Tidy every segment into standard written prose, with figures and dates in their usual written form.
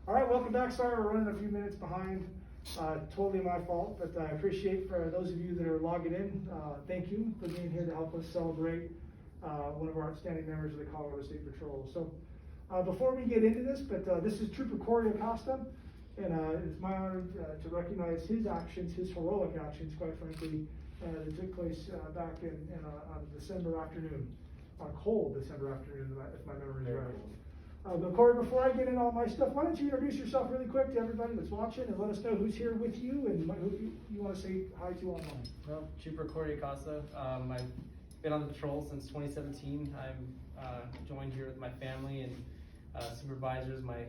All right, welcome back. Sorry we're running a few minutes behind. Totally my fault, but I appreciate for those of you that are logging in. Thank you for being here to help us celebrate one of our outstanding members of the Colorado State Patrol. So before we get into this, this is Trooper Corey Acosta, and it's my honor to recognize his actions, his heroic actions, quite frankly, that took place back on December afternoon, on cold December afternoon, if my memory is right. But Corey, before I get into all my stuff, why don't you introduce yourself really quick to everybody that's watching and let us know who's here with you and who you want to say hi to online. Well, Trooper Corey Acosta. I've been on the patrol since 2017. I'm joined here with my family and supervisors, my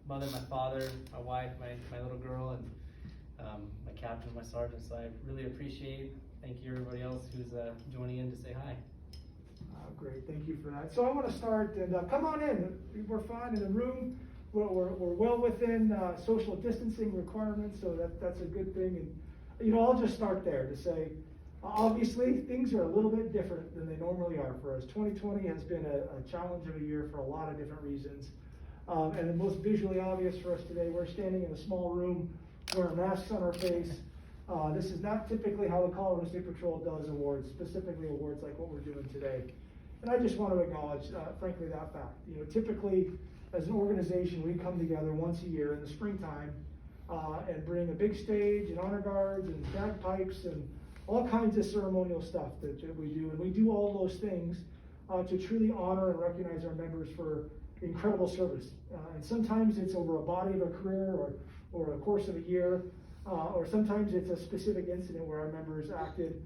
mother, my father, my wife, my little girl, and my captain, my sergeant. So I really appreciate, thank you everybody else who's joining in to say hi. Great, thank you for that. So I want to start, and come on in. We're fine in the room. We're well within social distancing requirements, so that's a good thing. And I'll just start there to say, obviously things are a little bit different than they normally are for us. 2020 has been a challenge of a year for a lot of different reasons. And the most visually obvious for us today, we're standing in a small room, wearing masks on our face. This is not typically how the Colorado State Patrol does awards, specifically awards like what we're doing today. And I just want to acknowledge, frankly, that fact. Typically, as an organization, we come together once a year in the springtime and bring a big stage and honor guards and bagpipes and all kinds of ceremonial stuff that we do. And we do all those things to truly honor and recognize our members for incredible service. And sometimes it's over a body of a career or a course of a year, or sometimes it's a specific incident where our members acted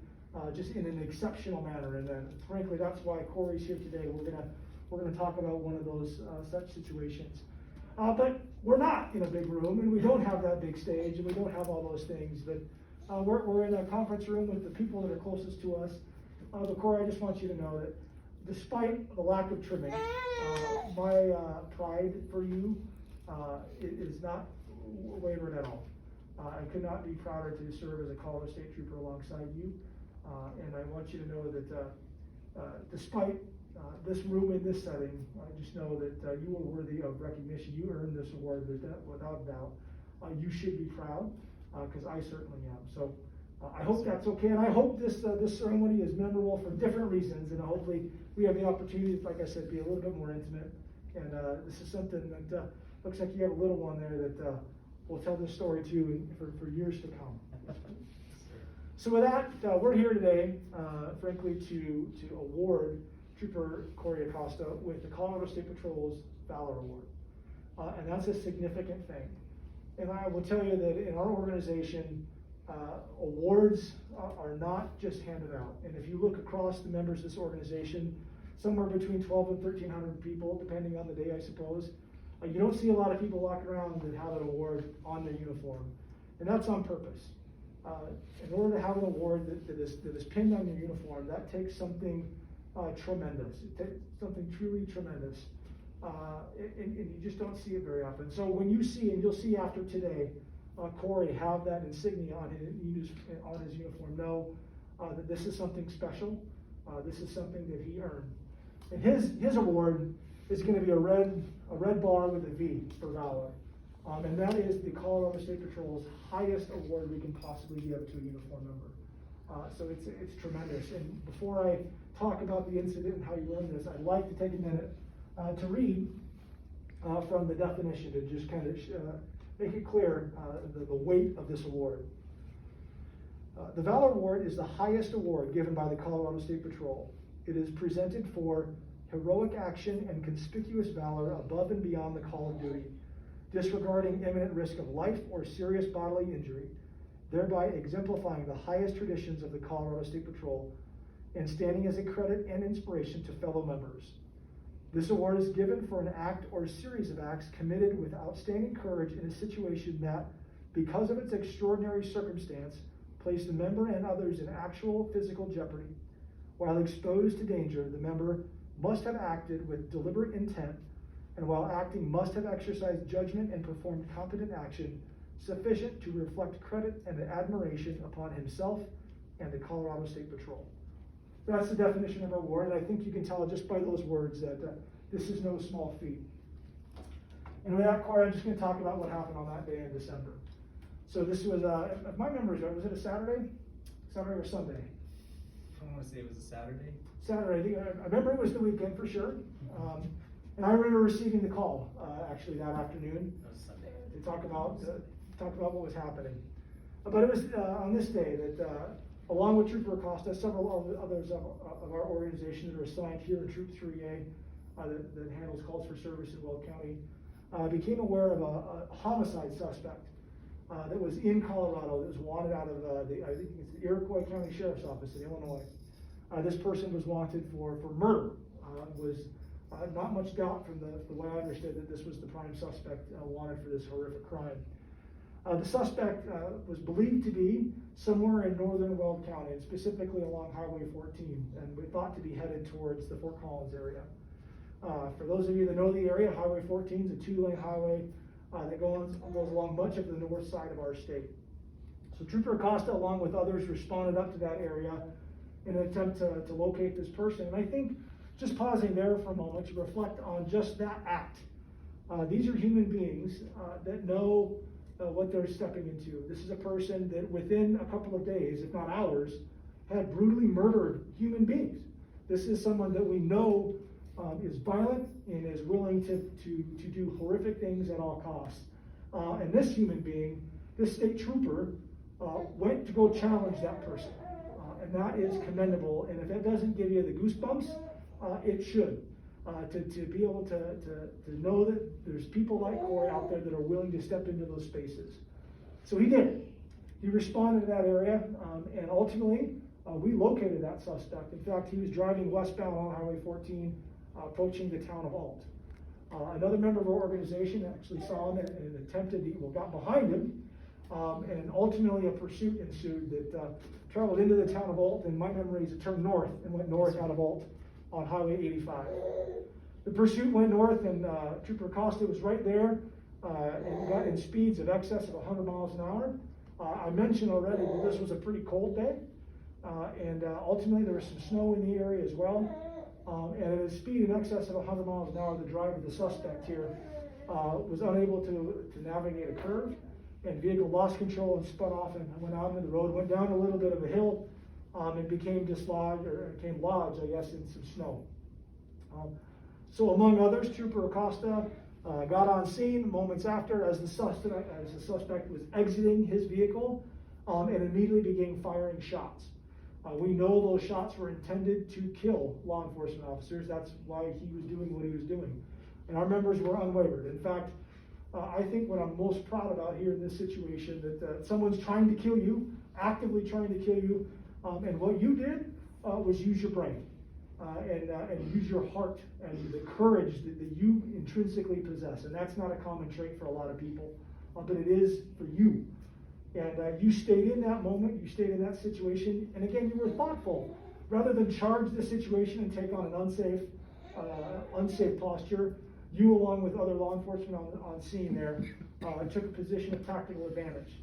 just in an exceptional manner. And then, frankly, that's why Corey's here today. We're gonna talk about one of those such situations. But we're not in a big room, and we don't have that big stage, and we don't have all those things. But we're in a conference room with the people that are closest to us. But Corey, I just want you to know that despite the lack of trimming, my pride for you is not wavered at all. I could not be prouder to serve as a Colorado State Trooper alongside you. And I want you to know that despite this room in this setting, I just know that you are worthy of recognition. You earned this award without a doubt. You should be proud, because I certainly am. So I hope that's okay, and I hope this ceremony is memorable for different reasons, and hopefully we have the opportunity, like I said, be a little bit more intimate. And this is something that looks like you have a little one there that will tell this story to for years to come. So with that, we're here today, frankly, to award Trooper Corey Acosta with the Colorado State Patrol's Valor Award. And that's a significant thing. And I will tell you that in our organization, awards are not just handed out. And if you look across the members of this organization, somewhere between 1,200 and 1,300 people, depending on the day, I suppose, you don't see a lot of people walking around that have an award on their uniform. And that's on purpose. In order to have an award that is pinned on your uniform, that takes something tremendous. It takes something truly tremendous. And you just don't see it very often. So when you see, and you'll see after today, Corey have that insignia on his uniform, know that this is something special. This is something that he earned. And his award is going to be a red bar with a V for Valor. And that is the Colorado State Patrol's highest award we can possibly give to a uniform member. So it's tremendous. And before I talk about the incident and how you earned this, I'd like to take a minute to read from the definition to just kind of make it clear the weight of this award. The Valor Award is the highest award given by the Colorado State Patrol. It is presented for heroic action and conspicuous valor above and beyond the call of duty, disregarding imminent risk of life or serious bodily injury, thereby exemplifying the highest traditions of the Colorado State Patrol and standing as a credit and inspiration to fellow members. This award is given for an act or series of acts committed with outstanding courage in a situation that, because of its extraordinary circumstance, placed the member and others in actual physical jeopardy. While exposed to danger, the member must have acted with deliberate intent, and while acting must have exercised judgment and performed competent action sufficient to reflect credit and admiration upon himself and the Colorado State Patrol. That's the definition of our award, and I think you can tell just by those words that this is no small feat. And with that, Corey, I'm just gonna talk about what happened on that day in December. So this was, if my memory's right, was it a Saturday? Saturday or Sunday? I want to say it was a Saturday. Saturday, I remember it was the weekend for sure. And I remember receiving the call, actually that afternoon. That was Sunday. To talk about what was happening. But it was on this day that, along with Trooper Acosta, several others of our organization that are assigned here in Troop 3A that handles calls for service in Weld County, became aware of a homicide suspect that was in Colorado that was wanted out of I think it's the Iroquois County Sheriff's Office in Illinois. This person was wanted for murder. Was not much doubt from the way I understood that this was the prime suspect wanted for this horrific crime. The suspect was believed to be somewhere in northern Weld County, and specifically along Highway 14, and we thought to be headed towards the Fort Collins area. For those of you that know the area, Highway 14 is a 2-lane highway that goes along much of the north side of our state. So Trooper Acosta, along with others, responded up to that area in an attempt to locate this person. And I think just pausing there for a moment to reflect on just that act. These are human beings that know what they're stepping into. This is a person that within a couple of days, if not hours, had brutally murdered human beings. This is someone that we know is violent and is willing to do horrific things at all costs. And this human being, this state trooper, went to go challenge that person. And that is commendable. And if that doesn't give you the goosebumps, it should. To be able to know that there's people like Corey out there that are willing to step into those spaces. So he did. He responded to that area, and ultimately, we located that suspect. In fact, he was driving westbound on Highway 14, approaching the town of Alt. Another member of our organization actually saw him and got behind him, and ultimately a pursuit ensued that traveled into the town of Alt, and my memory is it turned north and went north out of Alt on Highway 85. The pursuit went north, and Trooper Acosta was right there and got in speeds of excess of 100 miles an hour. I mentioned already that this was a pretty cold day, and ultimately there was some snow in the area as well. And at a speed in excess of 100 miles an hour, the driver, the suspect here, was unable to navigate a curve, and vehicle lost control and spun off and went out into the road, went down a little bit of a hill, and became lodged, I guess, in some snow. So among others, Trooper Acosta got on scene moments after as the suspect was exiting his vehicle, and immediately began firing shots. We know those shots were intended to kill law enforcement officers. That's why he was doing what he was doing. And our members were unwavered. In fact, I think what I'm most proud about here in this situation, that someone's trying to kill you, actively trying to kill you, and what you did was use your brain and use your heart and the courage that you intrinsically possess. And that's not a common trait for a lot of people, but it is for you. And you stayed in that moment, you stayed in that situation, and again, you were thoughtful. Rather than charge the situation and take on an unsafe posture, you, along with other law enforcement on scene there, took a position of tactical advantage.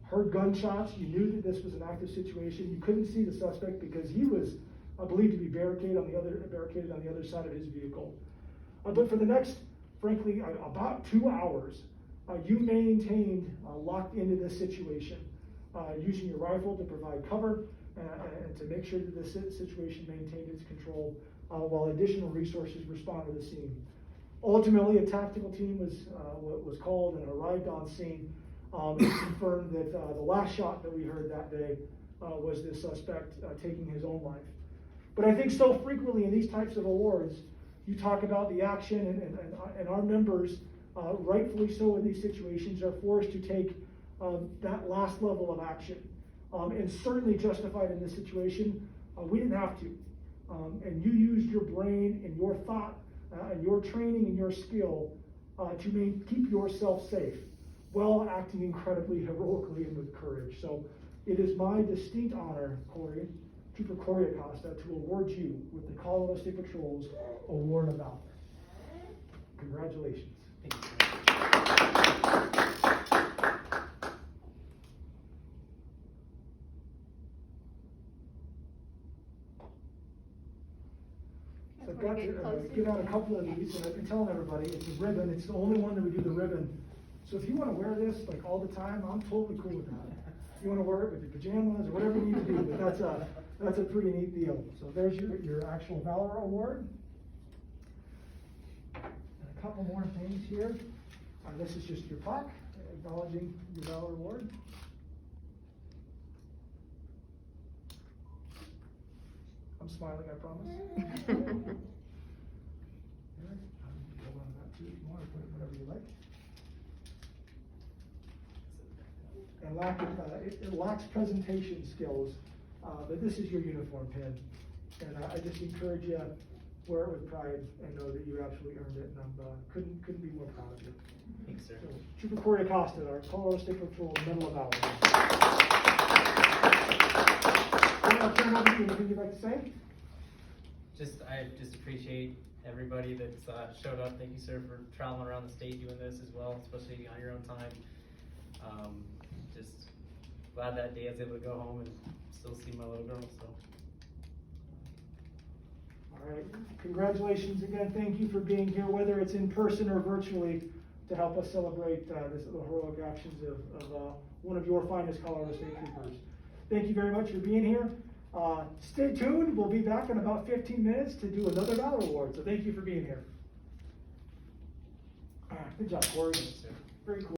Heard gunshots, you knew that this was an active situation. You couldn't see the suspect because he was believed to be barricaded on the other side of his vehicle. But for the next, frankly, about 2 hours, you maintained locked into this situation, using your rifle to provide cover and to make sure that this situation maintained its control while additional resources responded to the scene. Ultimately, a tactical team was called and arrived on scene and confirmed that the last shot that we heard that day was this suspect taking his own life. But I think so frequently in these types of awards, you talk about the action, and our members, rightfully so in these situations, are forced to take that last level of action. And certainly justified in this situation, we didn't have to. And you used your brain and your thought and your training and your skill to keep yourself safe while acting incredibly heroically and with courage. So it is my distinct honor, Corey, Trooper Corey Acosta, to award you with the Colorado State Patrol's Award of Valor. Congratulations. Thank you. So got to give out a couple of these, and I've been telling everybody, it's a ribbon, it's the only one that we do the ribbon. So if you wanna wear this like all the time, I'm totally cool with that. You wanna wear it with your pajamas or whatever you need to do, but that's a pretty neat deal. So there's your actual Valor Award. And a couple more things here. This is just your plaque, acknowledging your Valor Award. I'm smiling, I promise. Here, hold on to that too if you want, or put it whatever you like. And it lacks presentation skills, but this is your uniform pin. And I just encourage you, wear it with pride and know that you absolutely earned it, and I couldn't be more proud of you. Thanks, sir. So, Trooper Corey Acosta, our Colorado State Patrol Medal of Valor. I'll turn it over to you. Anything you'd like to say? I just appreciate everybody that's showed up. Thank you, sir, for traveling around the state doing this as well, especially on your own time. Just glad that day I was able to go home and still see my little girl. So. All right. Congratulations again. Thank you for being here, whether it's in person or virtually, to help us celebrate the heroic actions of one of your finest Colorado State Troopers. Thank you very much for being here. Stay tuned. We'll be back in about 15 minutes to do another Valor Award. So thank you for being here. All right, good job, Corey. Very cool.